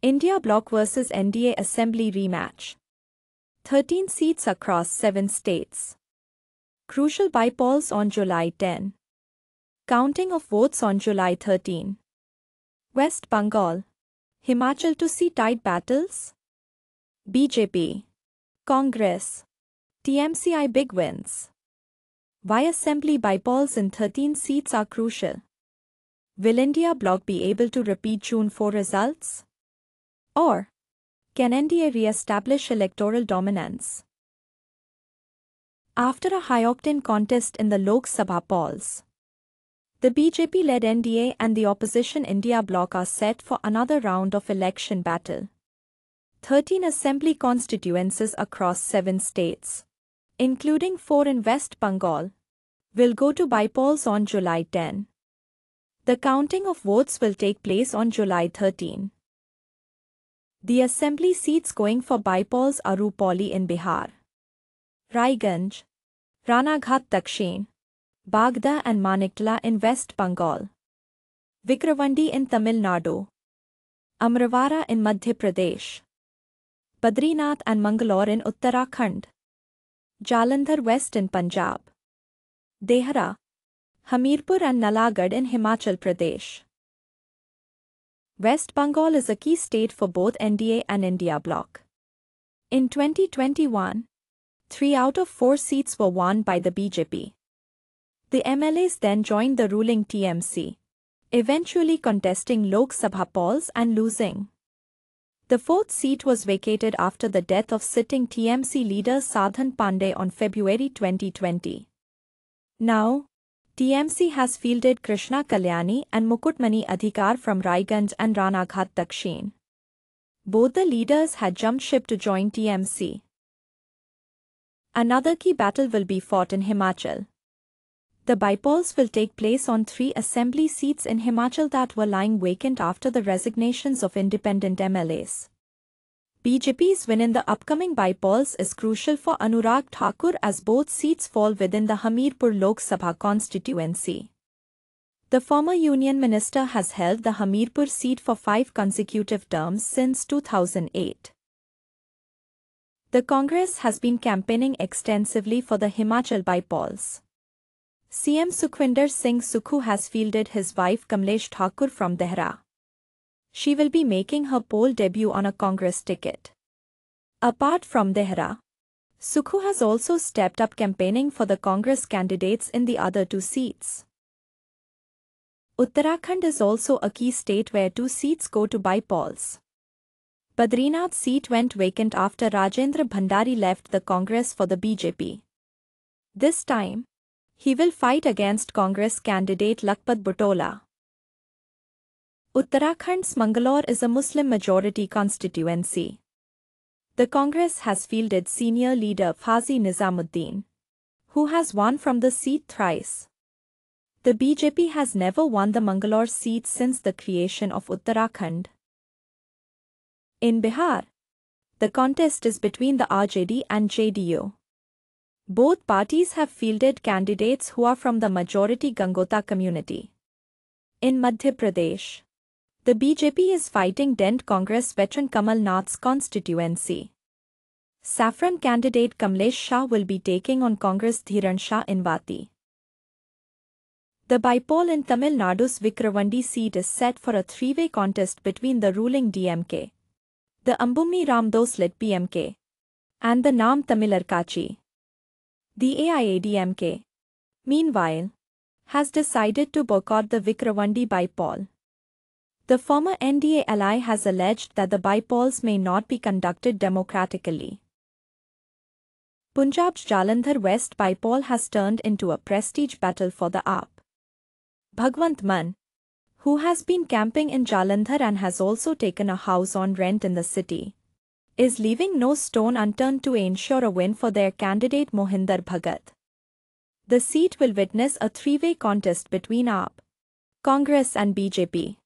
India Bloc vs NDA Assembly rematch. 13 seats across 7 states. Crucial by-polls on July 10. Counting of votes on July 13. West Bengal. Himachal to see tight battles? BJP. Congress. TMCI big wins. Why assembly by-polls in 13 seats are crucial? Will India Bloc be able to repeat June 4 results? Or can NDA re-establish electoral dominance? After a high-octane contest in the Lok Sabha polls, the BJP-led NDA and the opposition India Bloc are set for another round of election battle. 13 assembly constituencies across 7 states, including 4 in West Bengal, will go to by-polls on July 10. The counting of votes will take place on July 13. The assembly seats going for by-polls are Rupoli in Bihar, Raiganj, Ranaghat Dakshin, Bagda and Maniktala in West Bengal, Vikravandi in Tamil Nadu, Amravara in Madhya Pradesh, Badrinath and Mangalore in Uttarakhand, Jalandhar West in Punjab, Dehra, Hamirpur and Nalagarh in Himachal Pradesh. West Bengal is a key state for both NDA and India Bloc. In 2021, 3 out of 4 seats were won by the BJP. The MLAs then joined the ruling TMC, eventually contesting Lok Sabha polls and losing. The 4th seat was vacated after the death of sitting TMC leader Sadhan Pandey on February 2020. Now, TMC has fielded Krishna Kalyani and Mukutmani Adhikar from Raiganj and Ranaghat Dakshin. Both the leaders had jumped ship to join TMC. Another key battle will be fought in Himachal. The by-polls will take place on 3 assembly seats in Himachal that were lying vacant after the resignations of independent MLAs. BJP's win in the upcoming by-polls is crucial for Anurag Thakur as both seats fall within the Hamirpur Lok Sabha constituency. The former Union Minister has held the Hamirpur seat for 5 consecutive terms since 2008. The Congress has been campaigning extensively for the Himachal by-polls. CM Sukhwinder Singh Sukhu has fielded his wife Kamlesh Thakur from Dehra. She will be making her poll debut on a Congress ticket. Apart from Dehra, Sukhu has also stepped up campaigning for the Congress candidates in the other 2 seats. Uttarakhand is also a key state where 2 seats go to by-polls. Badrinath's seat went vacant after Rajendra Bhandari left the Congress for the BJP. This time, he will fight against Congress candidate Lakhpat Butola. Uttarakhand's Mangalore is a Muslim-majority constituency. The Congress has fielded senior leader Fazi Nizamuddin, who has won from the seat thrice. The BJP has never won the Mangalore seat since the creation of Uttarakhand. In Bihar, the contest is between the RJD and JDU. Both parties have fielded candidates who are from the majority Gangota community. In Madhya Pradesh, the BJP is fighting Dent Congress veteran Kamal Nath's constituency. Saffron candidate Kamlesh Shah will be taking on Congress Dhiran Shah in Vati. The by-poll in Tamil Nadu's Vikravandi seat is set for a 3-way contest between the ruling DMK, the Ambumi Ramdos-led PMK, and the Nam Tamilar Katchi. The AIADMK, meanwhile, has decided to boycott the Vikravandi by-poll. The former NDA ally has alleged that the by-polls may not be conducted democratically. Punjab's Jalandhar West by-poll has turned into a prestige battle for the AAP. Bhagwant Mann, who has been camping in Jalandhar and has also taken a house on rent in the city, is leaving no stone unturned to ensure a win for their candidate Mohinder Bhagat. The seat will witness a 3-way contest between AAP, Congress and BJP.